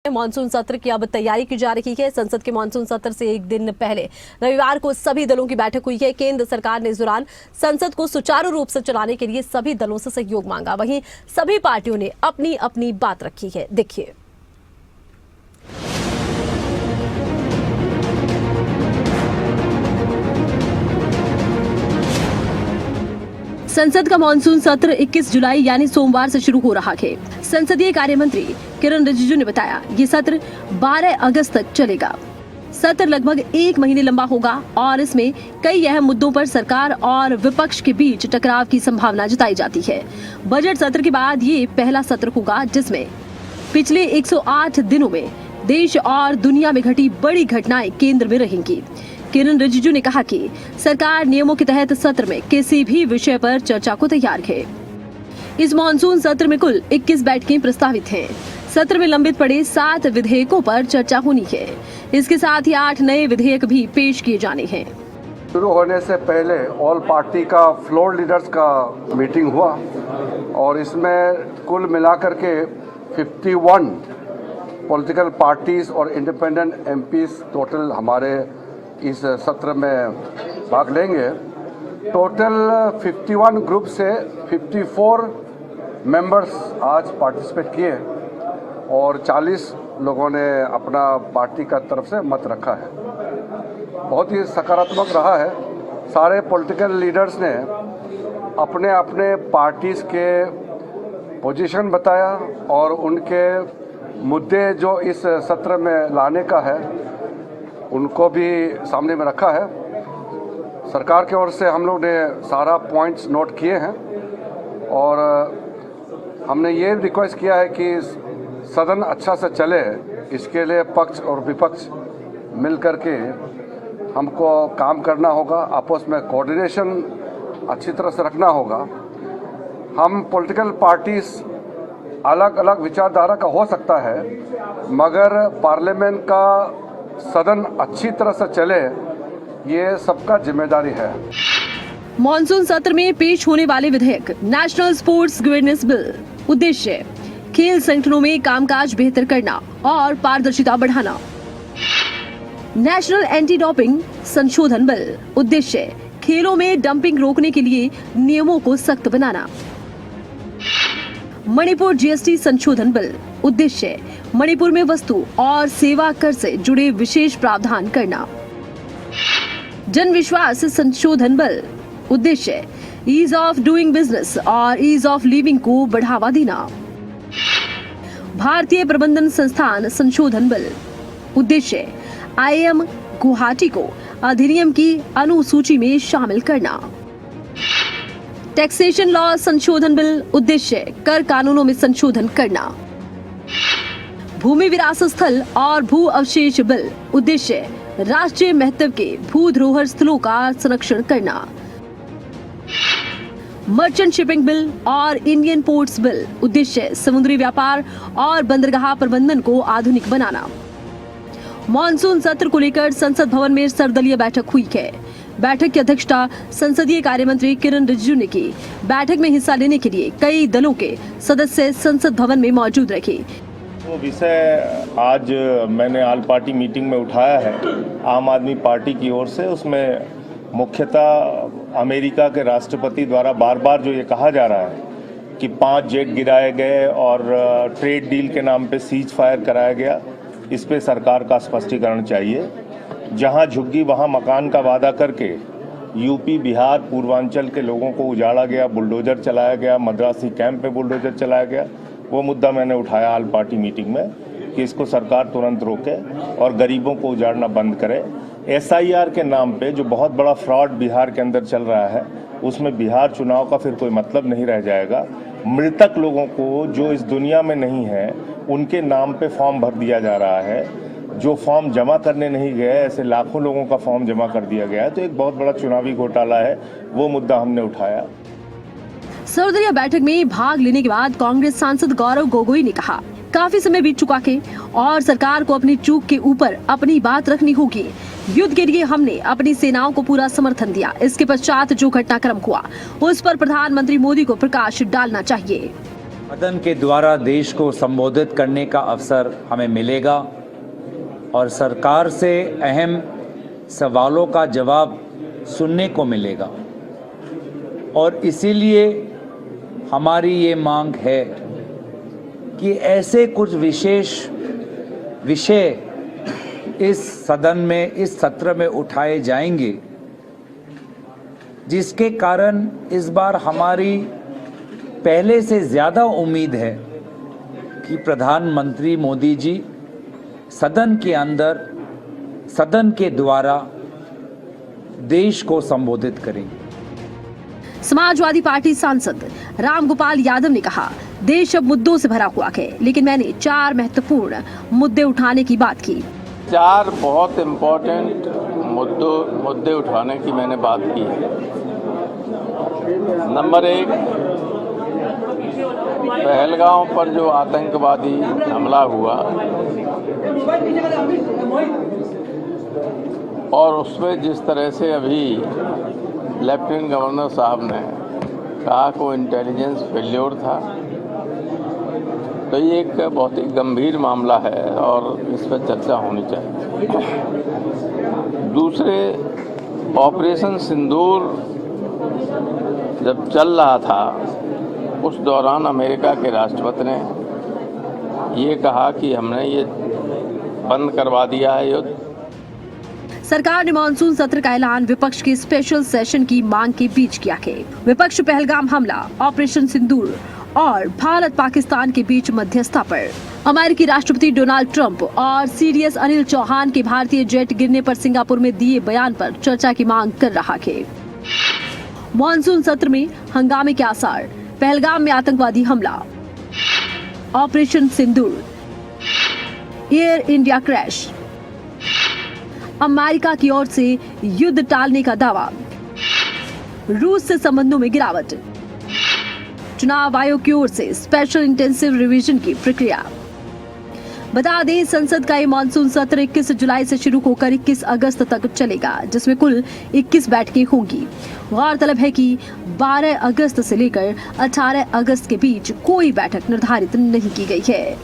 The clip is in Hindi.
मानसून सत्र की अब तैयारी की जा रही है। संसद के मानसून सत्र से एक दिन पहले रविवार को सभी दलों की बैठक हुई है। केंद्र सरकार ने इस दौरान संसद को सुचारू रूप से चलाने के लिए सभी दलों से सहयोग मांगा। वहीं सभी पार्टियों ने अपनी अपनी बात रखी है। देखिए, संसद का मानसून सत्र 21 जुलाई यानी सोमवार से शुरू हो रहा है। संसदीय कार्य मंत्री किरण रिजिजू ने बताया, ये सत्र 12 अगस्त तक चलेगा। सत्र लगभग 1 महीने लंबा होगा और इसमें कई अहम मुद्दों पर सरकार और विपक्ष के बीच टकराव की संभावना जताई जाती है। बजट सत्र के बाद ये पहला सत्र होगा जिसमें पिछले 108 दिनों में देश और दुनिया में घटी बड़ी घटनाएं केंद्र में रहेंगी। किरण रिजिजू ने कहा कि सरकार नियमों के तहत सत्र में किसी भी विषय पर चर्चा को तैयार है। इस मानसून सत्र में कुल 21 बैठकें प्रस्तावित हैं। सत्र में लंबित पड़े 7 विधेयकों पर चर्चा होनी है। इसके साथ ही 8 नए विधेयक भी पेश किए जाने हैं। शुरू होने से पहले ऑल पार्टी का फ्लोर लीडर्स का मीटिंग हुआ और इसमें कुल मिलाकर के 51 पॉलिटिकल पार्टीज और इंडिपेंडेंट एमपीज टोटल हमारे इस सत्र में भाग लेंगे। टोटल 51 ग्रुप से 54 मेंबर्स आज पार्टिसिपेट किए और 40 लोगों ने अपना पार्टी का तरफ से मत रखा है। बहुत ही सकारात्मक रहा है। सारे पॉलिटिकल लीडर्स ने अपने अपने पार्टीज के पोजीशन बताया और उनके मुद्दे जो इस सत्र में लाने का है उनको भी सामने में रखा है। सरकार की ओर से हम लोग ने सारा पॉइंट्स नोट किए हैं और हमने ये रिक्वेस्ट किया है कि सदन अच्छा से चले। इसके लिए पक्ष और विपक्ष मिल कर के हमको काम करना होगा। आपस में कोऑर्डिनेशन अच्छी तरह से रखना होगा। हम पॉलिटिकल पार्टीज अलग अलग विचारधारा का हो सकता है, मगर पार्लियामेंट का सदन अच्छी तरह से चले, ये सबका जिम्मेदारी है। मॉनसून सत्र में पेश होने वाले विधेयक नेशनल स्पोर्ट्स गवर्नेंस बिल, उद्देश्य खेल संगठनों में कामकाज बेहतर करना और पारदर्शिता बढ़ाना। नेशनल एंटी डोपिंग संशोधन बिल, उद्देश्य खेलों में डंपिंग रोकने के लिए नियमों को सख्त बनाना। मणिपुर जीएसटी संशोधन बिल, उद्देश्य मणिपुर में वस्तु और सेवा कर से जुड़े विशेष प्रावधान करना। जन विश्वास संशोधन बिल, उद्देश्य ईज ऑफ डूइंग बिजनेस और ईज ऑफ लिविंग को बढ़ावा देना। भारतीय प्रबंधन संस्थान संशोधन बिल, उद्देश्य आईआईएम गुवाहाटी को अधिनियम की अनुसूची में शामिल करना। टैक्सेशन लॉ संशोधन बिल, उद्देश्य कर कानूनों में संशोधन करना। भूमि विरासत स्थल और भू अवशेष बिल, उद्देश्य राष्ट्रीय महत्व के भू धरोहर स्थलों का संरक्षण करना। मर्चेंट शिपिंग बिल और इंडियन पोर्ट्स बिल, उद्देश्य समुद्री व्यापार और बंदरगाह प्रबंधन को आधुनिक बनाना। मॉनसून सत्र को लेकर संसद भवन में सर्वदलीय बैठक हुई है। बैठक की अध्यक्षता संसदीय कार्य मंत्री किरण रिजिजू ने की। बैठक में हिस्सा लेने के लिए कई दलों के सदस्य संसद भवन में मौजूद रहे। वो विषय आज मैंने ऑल पार्टी मीटिंग में उठाया है आम आदमी पार्टी की ओर से। उसमें मुख्यतः अमेरिका के राष्ट्रपति द्वारा बार बार जो ये कहा जा रहा है कि 5 जेट गिराए गए और ट्रेड डील के नाम पे सीज फायर कराया गया, इस पे सरकार का स्पष्टीकरण चाहिए। जहां झुग्गी वहां मकान का वादा करके यूपी, बिहार, पूर्वांचल के लोगों को उजाड़ा गया, बुलडोजर चलाया गया, मद्रासी कैंप पे बुलडोजर चलाया गया, वो मुद्दा मैंने उठाया ऑल पार्टी मीटिंग में कि इसको सरकार तुरंत रोके और गरीबों को उजाड़ना बंद करे। एसआईआर के नाम पे जो बहुत बड़ा फ्रॉड बिहार के अंदर चल रहा है, उसमें बिहार चुनाव का फिर कोई मतलब नहीं रह जाएगा। मृतक लोगों को जो इस दुनिया में नहीं है उनके नाम पे फॉर्म भर दिया जा रहा है। जो फॉर्म जमा करने नहीं गए, ऐसे लाखों लोगों का फॉर्म जमा कर दिया गया है। तो एक बहुत बड़ा चुनावी घोटाला है, वो मुद्दा हमने उठाया। सर्वदलीय बैठक में भाग लेने के बाद कांग्रेस सांसद गौरव गोगोई ने कहा, काफी समय बीत चुका है और सरकार को अपनी चूक के ऊपर अपनी बात रखनी होगी। युद्ध के लिए हमने अपनी सेनाओं को पूरा समर्थन दिया। इसके पश्चात जो घटनाक्रम हुआ उस पर प्रधानमंत्री मोदी को प्रकाश डालना चाहिए। सदन के द्वारा देश को संबोधित करने का अवसर हमें मिलेगा और सरकार से अहम सवालों का जवाब सुनने को मिलेगा और इसीलिए हमारी ये मांग है कि ऐसे कुछ विशेष विषय इस सदन में, इस सत्र में उठाए जाएंगे जिसके कारण इस बार हमारी पहले से ज़्यादा उम्मीद है कि प्रधानमंत्री मोदी जी सदन के अंदर, सदन के द्वारा देश को संबोधित करेंगे। समाजवादी पार्टी सांसद रामगोपाल यादव ने कहा, देश अब मुद्दों से भरा हुआ है, लेकिन मैंने 4 महत्वपूर्ण मुद्दे उठाने की बात की। 4 बहुत इम्पोर्टेंट मुद्दे उठाने की मैंने बात की है। नंबर 1, पहलगांव पर जो आतंकवादी हमला हुआ और उसमें जिस तरह से अभी लेफ्टिनेंट गवर्नर साहब ने कहा को इंटेलिजेंस फेल्योर था, तो ये एक बहुत ही गंभीर मामला है और इस पर चर्चा होनी चाहिए। दूसरे, ऑपरेशन सिंदूर जब चल रहा था उस दौरान अमेरिका के राष्ट्रपति ने ये कहा कि हमने ये बंद करवा दिया है युद्ध। सरकार ने मानसून सत्र का ऐलान विपक्ष के स्पेशल सेशन की मांग के बीच किया है। विपक्ष पहलगाम हमला, ऑपरेशन सिंदूर और भारत पाकिस्तान के बीच मध्यस्थता पर, अमेरिकी राष्ट्रपति डोनाल्ड ट्रंप और सीडीएस अनिल चौहान के भारतीय जेट गिरने पर सिंगापुर में दिए बयान पर चर्चा की मांग कर रहा है। मानसून सत्र में हंगामे के आसार, पहलगाम में आतंकवादी हमला, ऑपरेशन सिंदूर, एयर इंडिया क्रैश, अमेरिका की ओर से युद्ध टालने का दावा, रूस से संबंधों में गिरावट, चुनाव आयोग की ओर से स्पेशल इंटेंसिव रिवीजन की प्रक्रिया। बता दें, संसद का ये मानसून सत्र 21 जुलाई से शुरू होकर 21 अगस्त तक चलेगा, जिसमें कुल 21 बैठकें होंगी। गौरतलब है कि 12 अगस्त से लेकर 18 अगस्त के बीच कोई बैठक निर्धारित नहीं की गई है।